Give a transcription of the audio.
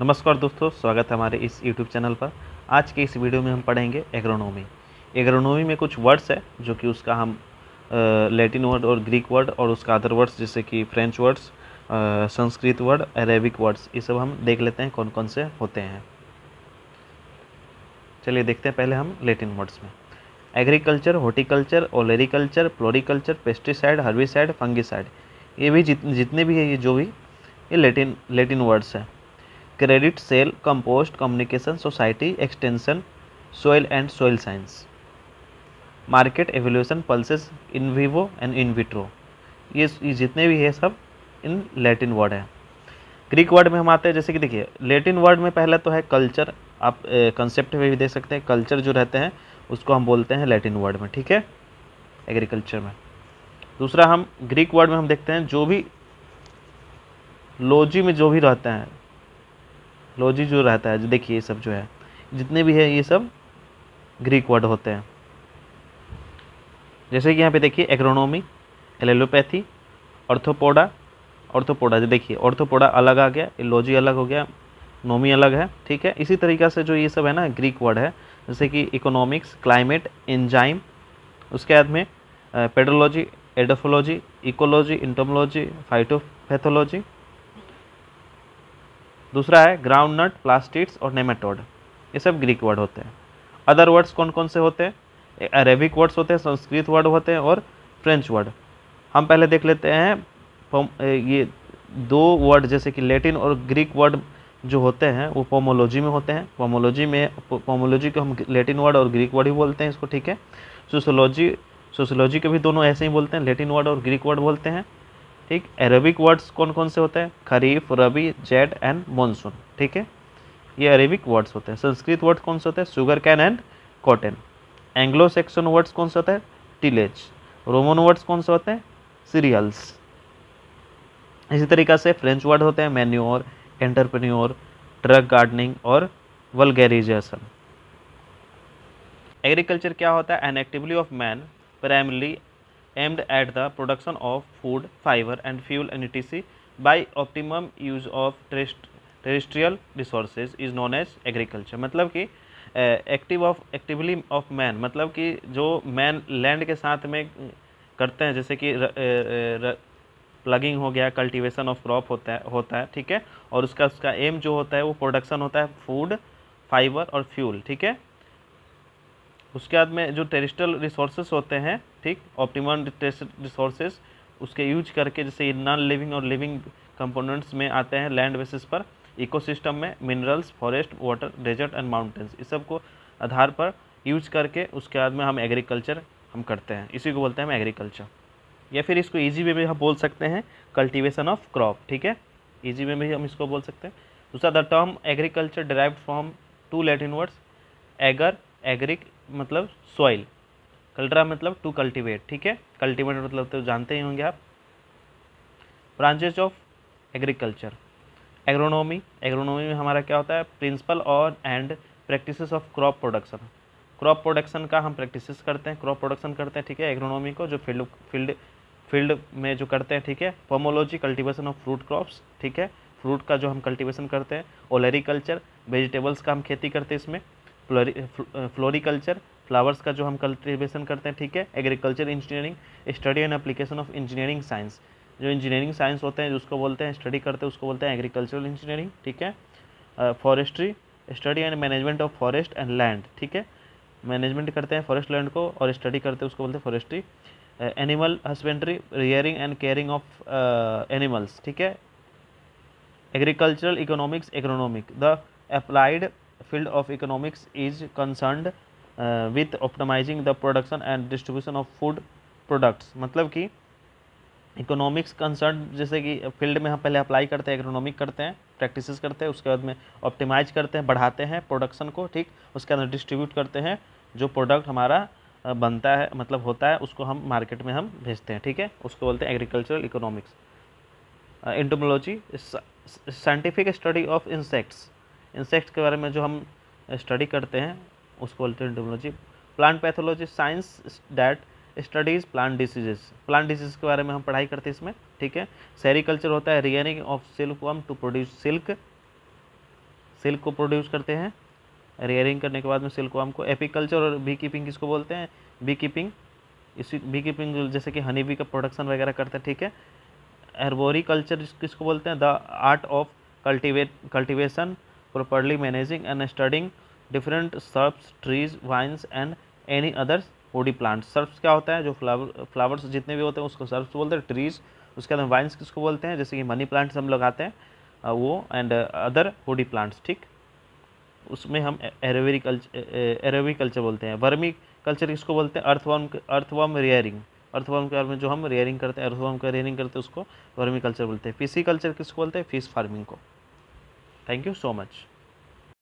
नमस्कार दोस्तों, स्वागत है हमारे इस YouTube चैनल पर। आज के इस वीडियो में हम पढ़ेंगे एग्रोनॉमी। एग्रोनॉमी में कुछ वर्ड्स है जो कि उसका हम लैटिन वर्ड और ग्रीक वर्ड और उसका अदर वर्ड्स जैसे कि French words, Sanskrit word, Arabic words, ये सब हम देख लेते हैं कौन कौन से होते हैं। चलिए देखते हैं पहले हम लैटिन वर्ड्स में। Agriculture, horticulture, olericulture, floriculture, pesticide, herbicide, fungicide, ये भी जितने भी है, ये लैटिन वर्ड्स हैं। Credit, cell, compost, communication, society, extension, soil and soil science, market, evolution, pulses, in vivo and in vitro, ये जितने भी है सब इन लैटिन वर्ड है। ग्रीक वर्ड में हम आते हैं, जैसे कि देखिए लैटिन वर्ड में पहला तो है कल्चर। आप कंसेप्ट में भी देख सकते हैं, कल्चर जो रहते हैं उसको हम बोलते हैं लैटिन वर्ड में, ठीक है, एग्रीकल्चर में। दूसरा हम ग्रीक वर्ड में हम देखते हैं जो भी लॉजी में जो भी रहते हैं, लॉजी जो रहता है, जो देखिए ये सब जो है जितने भी है ये सब ग्रीक वर्ड होते हैं। जैसे कि यहाँ पे देखिए एग्रोनॉमी, एलोपैथी, ऑर्थोपोडा, ऑर्थोपोडा जो देखिए ऑर्थोपोडा अलग आ गया, लॉजी अलग हो गया, नोमी अलग है, ठीक है। इसी तरीक़ा से जो ये सब है ना ग्रीक वर्ड है, जैसे कि इकोनॉमिक्स, क्लाइमेट, एंजाइम, उसके बाद में पेडोलॉजी, एडोफोलॉजी, इकोलॉजी, इंटोमोलॉजी, फाइटोपैथोलॉजी। दूसरा है ग्राउंड नट, प्लास्टिड्स और नेमेटोड, ये सब ग्रीक वर्ड होते हैं। अदर वर्ड्स कौन कौन से होते हैं? अरेबिक वर्ड्स होते हैं, संस्कृत वर्ड होते हैं और फ्रेंच वर्ड। हम पहले देख लेते हैं ये दो वर्ड, जैसे कि लैटिन और ग्रीक वर्ड जो होते हैं वो पोमोलॉजी में होते हैं। पोमोलॉजी को हम लैटिन वर्ड और ग्रीक वर्ड ही बोलते हैं इसको, ठीक है। सोशियोलॉजी को भी दोनों ऐसे ही बोलते हैं, लैटिन वर्ड और ग्रीक वर्ड बोलते हैं, ठीक। अरेबिक वर्ड्स कौन कौन से होते हैं? खरीफ, रबी, जेड एंड मानसून, ठीक है, ये अरेबिक वर्ड्स होते हैं। संस्कृत वर्ड्स कौन से होते हैं? Sugar cane and cotton. Anglo section words कौन से होते हैं? टिलेज। रोमन वर्ड्स कौन से होते हैं? सीरियल्स। इसी तरीक़ा से फ्रेंच वर्ड होते हैं मैन्योर, एंटरप्रेन्योर, ट्रक गार्डनिंग और वल्गैरिजेशन। एग्रीकल्चर क्या होता है? An activity of man primarily aimed at the production of food, fiber and fuel and etc. by optimum use of terrestrial resources is known as agriculture। मतलब कि actively of man, मतलब कि जो man land के साथ में करते हैं, जैसे कि प्लगिंग हो गया, कल्टीवेशन ऑफ क्रॉप होता है, ठीक है। और उसका एम जो होता है वो प्रोडक्शन होता है फूड, फाइबर और फ्यूल, ठीक है। उसके बाद में जो टेरेस्ट्रियल रिसोर्सेज होते हैं, ठीक, ऑप्टिमम रिसोर्सेज उसके यूज करके, जैसे नॉन लिविंग और लिविंग कंपोनेंट्स में आते हैं लैंड बेसिस पर, इकोसिस्टम में minerals, forest, water, desert and mountains, इस सब को आधार पर यूज करके उसके बाद में हम एग्रीकल्चर हम करते हैं, इसी को बोलते हैं हम एग्रीकल्चर। या फिर इसको ईजी वे में हम बोल सकते हैं कल्टीवेशन ऑफ क्रॉप, ठीक है, ईजी वे में भी हम इसको बोल सकते हैं। दूसरा, the term agriculture derived from two Latin words, ager, agri मतलब सॉइल, कल्ट्रा मतलब टू कल्टीवेट, ठीक है, कल्टीवेट मतलब तो जानते ही होंगे आप। Branches of agriculture, agronomy, agronomy में हमारा क्या होता है? प्रिंसिपल और and practices of crop production, crop production का हम प्रैक्टिसेस करते हैं, क्रॉप प्रोडक्शन करते हैं, ठीक है, एग्रोनॉमी को जो फील्ड में जो करते हैं, ठीक है। Pomology, cultivation of fruit crops, ठीक है, फ्रूट का जो हम कल्टीवेशन करते हैं। ओलेरिकल्चर, वेजिटेबल्स का हम खेती करते हैं इसमें। फ्लोरिकल्चर, फ्लावर्स का जो हम कल्टीवेशन करते हैं, ठीक है। Agriculture engineering, study and application of engineering science, जो इंजीनियरिंग साइंस होते हैं उसको बोलते हैं, स्टडी करते हैं उसको बोलते हैं एग्रीकल्चरल इंजीनियरिंग, ठीक है। Forestry, study and management of forest and land, ठीक है, मैनेजमेंट करते हैं फॉरेस्ट लैंड को और स्टडी करते हैं उसको बोलते हैं forestry. Animal husbandry, rearing and caring of animals, ठीक है। Agricultural economics, agronomic, the applied field of economics is concerned with optimizing the production and distribution of food products। मतलब कि इकोनॉमिक्स कंसर्न, जैसे कि फील्ड में हम पहले अप्लाई करते हैं, एग्रोनॉमिक करते हैं, प्रैक्टिसेस करते हैं, उसके बाद में ऑप्टिमाइज करते हैं, बढ़ाते हैं प्रोडक्शन को, ठीक, उसके अंदर डिस्ट्रीब्यूट करते हैं, जो प्रोडक्ट हमारा बनता है मतलब होता है उसको हम मार्केट में हम भेजते हैं, ठीक है, उसको बोलते हैं agricultural economics. Entomology, scientific study of insects, insects के बारे में जो हम स्टडी करते हैं उसको बोलते हैं entomology. Plant pathology, science that studies plant diseases, plant disease के बारे में हम पढ़ाई करते हैं इसमें, ठीक है। सेरिकल्चर होता है rearing of silk worm to produce silk. Silk को प्रोड्यूस करते हैं, रेयरिंग करने के बाद में सिल्क वर्म को। एपीकल्चर और बी कीपिंग किसको बोलते हैं? बी कीपिंग, इसी बी कीपिंग जैसे कि हनी बी का प्रोडक्शन वगैरह करते हैं, ठीक है। एर्बोरिकल्चर किसको बोलते हैं? The art of cultivation, properly managing and studying different shrubs, trees, vines and any others woody plants. Shrubs क्या होता है? जो फ्लावर्स जितने भी होते हैं उसको सर्ब्स बोलते हैं। ट्रीज, उसके बाद वाइन्स किसको बोलते हैं? जैसे कि मनी प्लांट्स हम लगाते हैं वो, एंड अदर वुडी प्लांट्स, ठीक। उसमें हम एरोविकल्चर बोलते हैं। वर्मी कल्चर किसको बोलते हैं? अर्थवर्म रेयरिंग, अर्थवर्म के बारे में जो हम रेयरिंग करते हैं, अर्थवर्म का रेयरिंग करते हैं उसको वर्मी कल्चर बोलते हैं। फिशी कल्चर किसको बोलते हैं? फिश फार्मिंग को। Thank you so much.